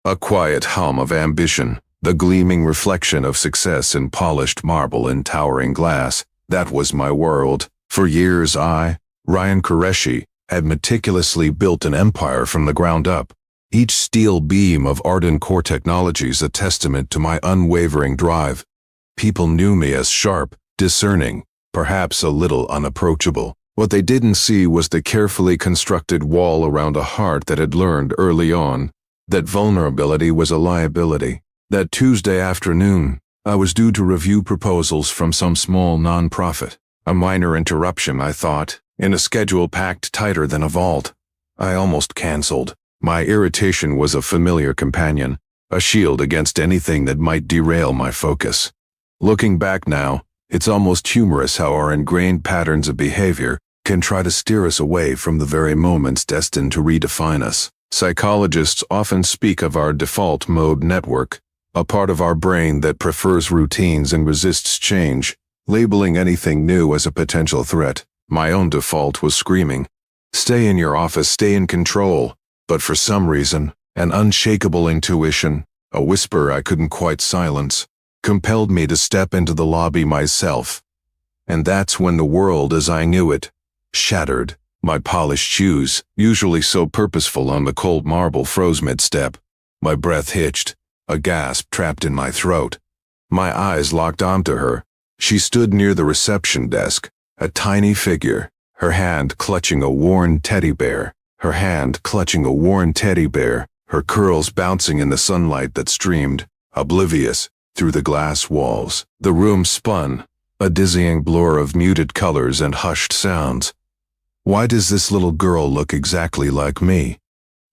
A quiet hum of ambition, the gleaming reflection of success in polished marble and towering glass. That was my world. For years Ryan Qureshi, had meticulously built an empire from the ground up. Each steel beam of ardent core technologies a testament to my unwavering drive. People knew me as sharp, discerning, perhaps a little unapproachable. What they didn't see was the carefully constructed wall around a heart that had learned early on that vulnerability was a liability. That Tuesday afternoon, I was due to review proposals from some small nonprofit. A minor interruption, I thought, in a schedule packed tighter than a vault. I almost canceled. My irritation was a familiar companion, a shield against anything that might derail my focus. Looking back now, it's almost humorous how our ingrained patterns of behavior can try to steer us away from the very moments destined to redefine us. Psychologists often speak of our default mode network, a part of our brain that prefers routines and resists change, labeling anything new as a potential threat. My own default was screaming, "Stay in your office, stay in control." But for some reason, an unshakable intuition, a whisper I couldn't quite silence, compelled me to step into the lobby myself. And that's when the world as I knew it shattered. My polished shoes, usually so purposeful on the cold marble, froze mid-step. My breath hitched, a gasp trapped in my throat. My eyes locked onto her. She stood near the reception desk, a tiny figure, her hand clutching a worn teddy bear. Her curls bouncing in the sunlight that streamed, oblivious, through the glass walls. The room spun, a dizzying blur of muted colors and hushed sounds. Why does this little girl look exactly like me?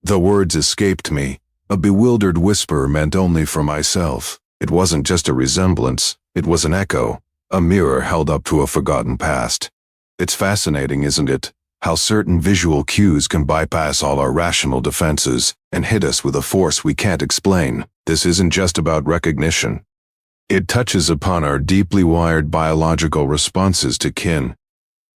The words escaped me, a bewildered whisper meant only for myself. It wasn't just a resemblance, it was an echo, a mirror held up to a forgotten past. It's fascinating, isn't it, how certain visual cues can bypass all our rational defenses and hit us with a force we can't explain. This isn't just about recognition. It touches upon our deeply wired biological responses to kin,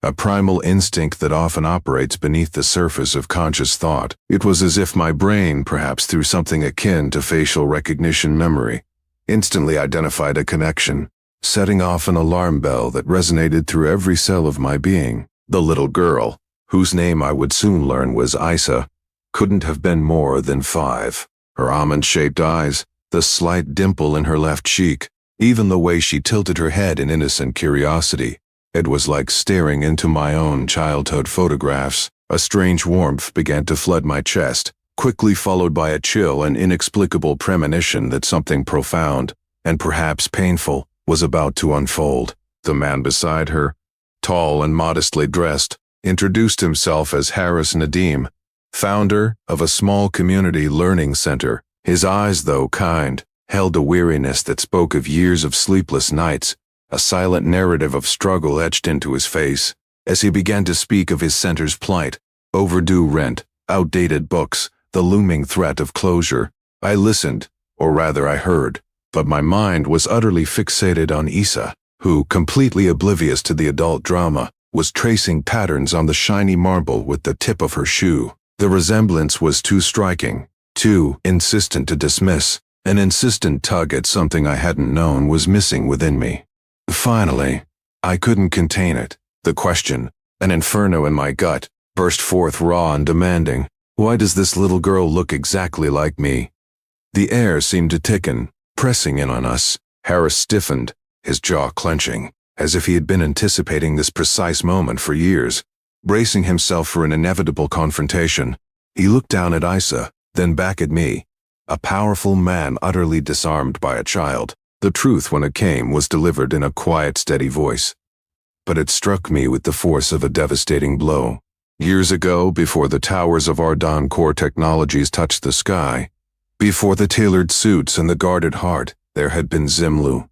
a primal instinct that often operates beneath the surface of conscious thought. It was as if my brain, perhaps through something akin to facial recognition memory, instantly identified a connection, setting off an alarm bell that resonated through every cell of my being. The little girl, whose name I would soon learn was Isa, couldn't have been more than 5. Her almond-shaped eyes, the slight dimple in her left cheek, even the way she tilted her head in innocent curiosity. It was like staring into my own childhood photographs. A strange warmth began to flood my chest, quickly followed by a chill and inexplicable premonition that something profound, and perhaps painful, was about to unfold. The man beside her, tall and modestly dressed, introduced himself as Harris Nadim, founder of a small community learning center. His eyes, though kind, held a weariness that spoke of years of sleepless nights, a silent narrative of struggle etched into his face. As he began to speak of his center's plight, overdue rent, outdated books, the looming threat of closure, I listened, or rather I heard, but my mind was utterly fixated on Isa, who, completely oblivious to the adult drama, was tracing patterns on the shiny marble with the tip of her shoe. The resemblance was too striking, too insistent to dismiss. An insistent tug at something I hadn't known was missing within me. Finally, I couldn't contain it. The question, an inferno in my gut, burst forth raw and demanding. Why does this little girl look exactly like me? The air seemed to thicken, pressing in on us. Harris stiffened, his jaw clenching, as if he had been anticipating this precise moment for years. Bracing himself for an inevitable confrontation, he looked down at Isa, then back at me. A powerful man utterly disarmed by a child. The truth, when it came, was delivered in a quiet, steady voice. But it struck me with the force of a devastating blow. Years ago, before the towers of Ardon core technologies touched the sky, before the tailored suits and the guarded heart, there had been Zimlu,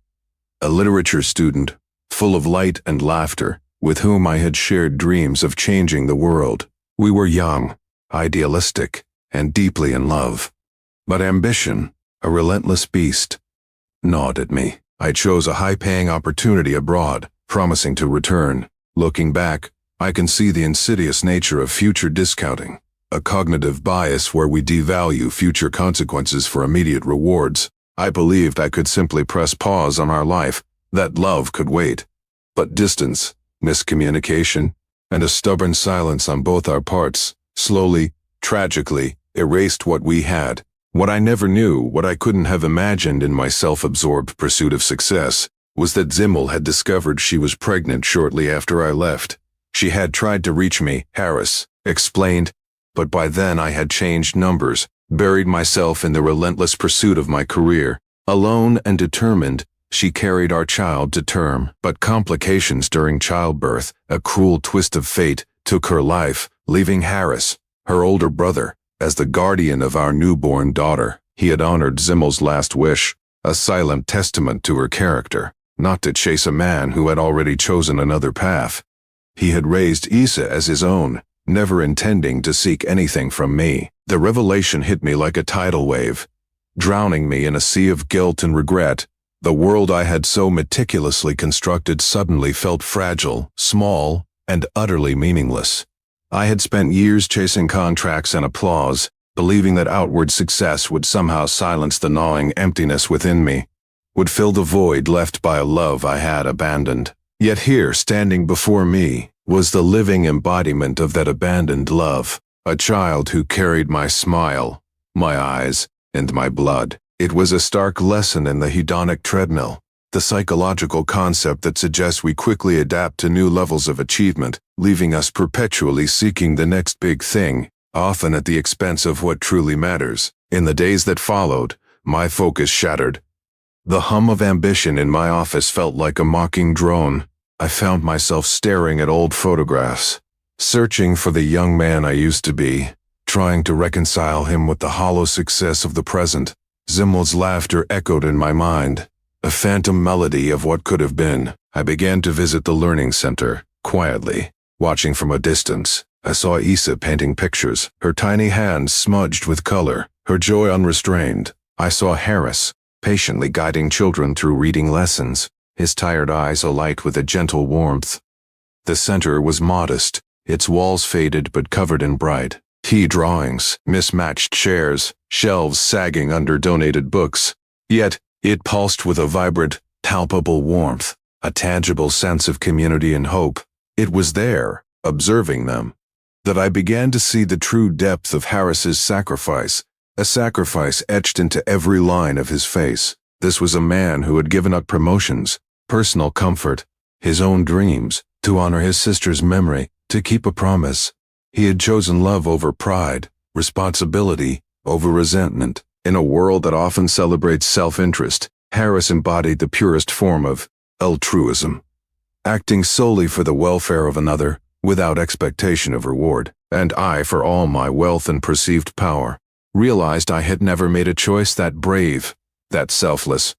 a literature student, full of light and laughter, with whom I had shared dreams of changing the world. We were young, idealistic, and deeply in love. But ambition, a relentless beast, gnawed at me. I chose a high-paying opportunity abroad, promising to return. Looking back, I can see the insidious nature of future discounting. a cognitive bias where we devalue future consequences for immediate rewards. I believed I could simply press pause on our life, that love could wait. But distance, miscommunication, and a stubborn silence on both our parts, slowly, tragically, erased what we had. What I never knew, what I couldn't have imagined in my self-absorbed pursuit of success, was that Zimmel had discovered she was pregnant shortly after I left. She had tried to reach me, Harris explained, but by then I had changed numbers, buried myself in the relentless pursuit of my career. Alone and determined, she carried our child to term, but complications during childbirth, a cruel twist of fate, took her life, leaving Harris, her older brother, as the guardian of our newborn daughter. He had honored Zimmel's last wish, a silent testament to her character, not to chase a man who had already chosen another path. He had raised Issa as his own, never intending to seek anything from me. The revelation hit me like a tidal wave, drowning me in a sea of guilt and regret. The world I had so meticulously constructed suddenly felt fragile, small, and utterly meaningless. I had spent years chasing contracts and applause, believing that outward success would somehow silence the gnawing emptiness within me, would fill the void left by a love I had abandoned. Yet here, standing before me, was the living embodiment of that abandoned love, a child who carried my smile, my eyes, and my blood. It was a stark lesson in the hedonic treadmill, the psychological concept that suggests we quickly adapt to new levels of achievement, leaving us perpetually seeking the next big thing, often at the expense of what truly matters. In the days that followed, my focus shattered. The hum of ambition in my office felt like a mocking drone. I found myself staring at old photographs, searching for the young man I used to be, trying to reconcile him with the hollow success of the present. Zimmel's laughter echoed in my mind, a phantom melody of what could have been. I began to visit the learning center, quietly, watching from a distance. I saw Issa painting pictures, her tiny hands smudged with color, her joy unrestrained. I saw Harris, patiently guiding children through reading lessons, his tired eyes alight with a gentle warmth. The center was modest, its walls faded but covered in bright key drawings, mismatched chairs, shelves sagging under donated books. Yet, it pulsed with a vibrant, palpable warmth, a tangible sense of community and hope. It was there, observing them, that I began to see the true depth of Harris's sacrifice, a sacrifice etched into every line of his face. This was a man who had given up promotions, personal comfort, his own dreams, to honor his sister's memory, to keep a promise. He had chosen love over pride, responsibility over resentment. In a world that often celebrates self-interest, Harris embodied the purest form of altruism, acting solely for the welfare of another, without expectation of reward. And I, for all my wealth and perceived power, realized I had never made a choice that brave, that selfless.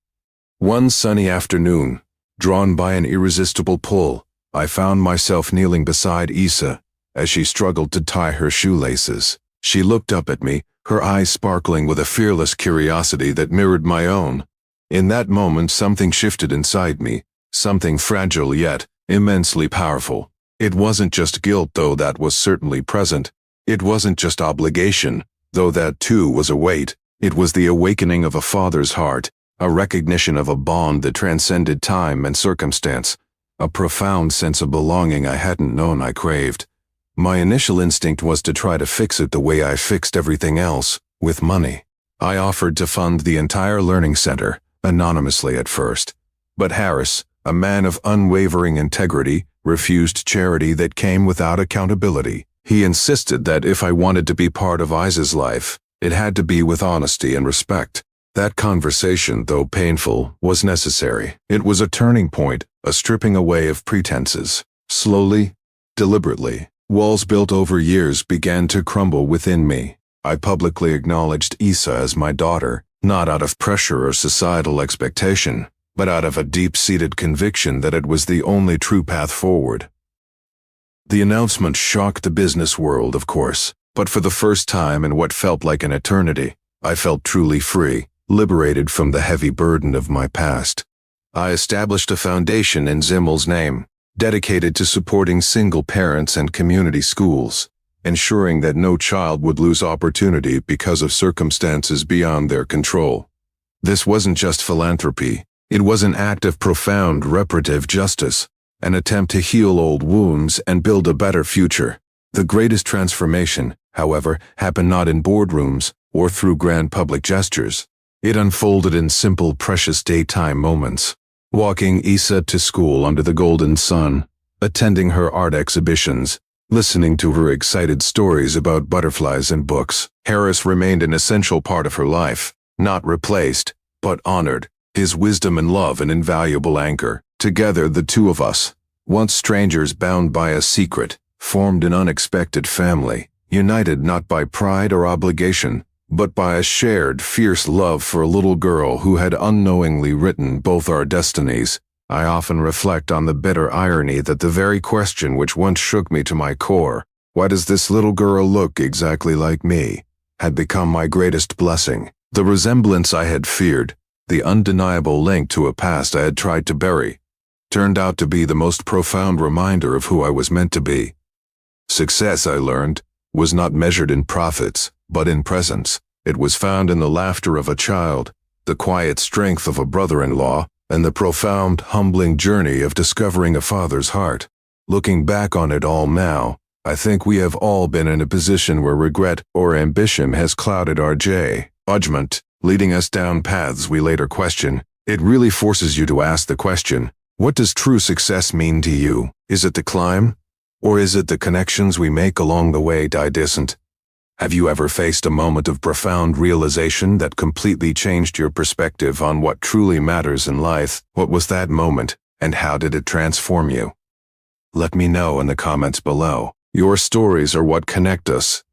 One sunny afternoon, drawn by an irresistible pull, I found myself kneeling beside Issa as she struggled to tie her shoelaces. She looked up at me, her eyes sparkling with a fearless curiosity that mirrored my own. In that moment something shifted inside me, something fragile yet immensely powerful. It wasn't just guilt, though that was certainly present. It wasn't just obligation, though that too was a weight. It was the awakening of a father's heart, a recognition of a bond that transcended time and circumstance, a profound sense of belonging I hadn't known I craved. My initial instinct was to try to fix it the way I fixed everything else, with money. I offered to fund the entire learning center, anonymously at first. But Harris, a man of unwavering integrity, refused charity that came without accountability. He insisted that if I wanted to be part of Isa's life, it had to be with honesty and respect. That conversation, though painful, was necessary. It was a turning point, a stripping away of pretenses. Slowly, deliberately, walls built over years began to crumble within me. I publicly acknowledged Issa as my daughter, not out of pressure or societal expectation, but out of a deep-seated conviction that it was the only true path forward. The announcement shocked the business world, of course, but for the first time in what felt like an eternity, I felt truly free, liberated from the heavy burden of my past. I established a foundation in Zimmel's name, dedicated to supporting single parents and community schools. ensuring that no child would lose opportunity because of circumstances beyond their control. This wasn't just philanthropy. It was an act of profound reparative justice, an attempt to heal old wounds and build a better future. The greatest transformation, however, happened not in boardrooms or through grand public gestures. It unfolded in simple, precious daytime moments. Walking Isa to school under the golden sun, attending her art exhibitions, listening to her excited stories about butterflies and books. Harris remained an essential part of her life, not replaced, but honored. His wisdom and love an invaluable anchor. Together, the two of us, once strangers bound by a secret, formed an unexpected family, united not by pride or obligation, but by a shared, fierce love for a little girl who had unknowingly written both our destinies. I often reflect on the bitter irony that the very question which once shook me to my core, "Why does this little girl look exactly like me?" had become my greatest blessing. The resemblance I had feared, the undeniable link to a past I had tried to bury, turned out to be the most profound reminder of who I was meant to be. Success, I learned, was not measured in profits, but in presence. It was found in the laughter of a child, the quiet strength of a brother-in-law, and the profound, humbling journey of discovering a father's heart. Looking back on it all now, I think we have all been in a position where regret or ambition has clouded our judgment, leading us down paths we later question. It really forces you to ask the question, what does true success mean to you? Is it the climb? Or is it the connections we make along the way die distant? Have you ever faced a moment of profound realization that completely changed your perspective on what truly matters in life? What was that moment, and how did it transform you? Let me know in the comments below. Your stories are what connect us.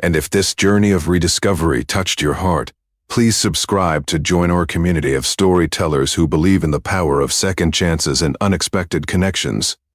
And if this journey of rediscovery touched your heart, please subscribe to join our community of storytellers who believe in the power of second chances and unexpected connections.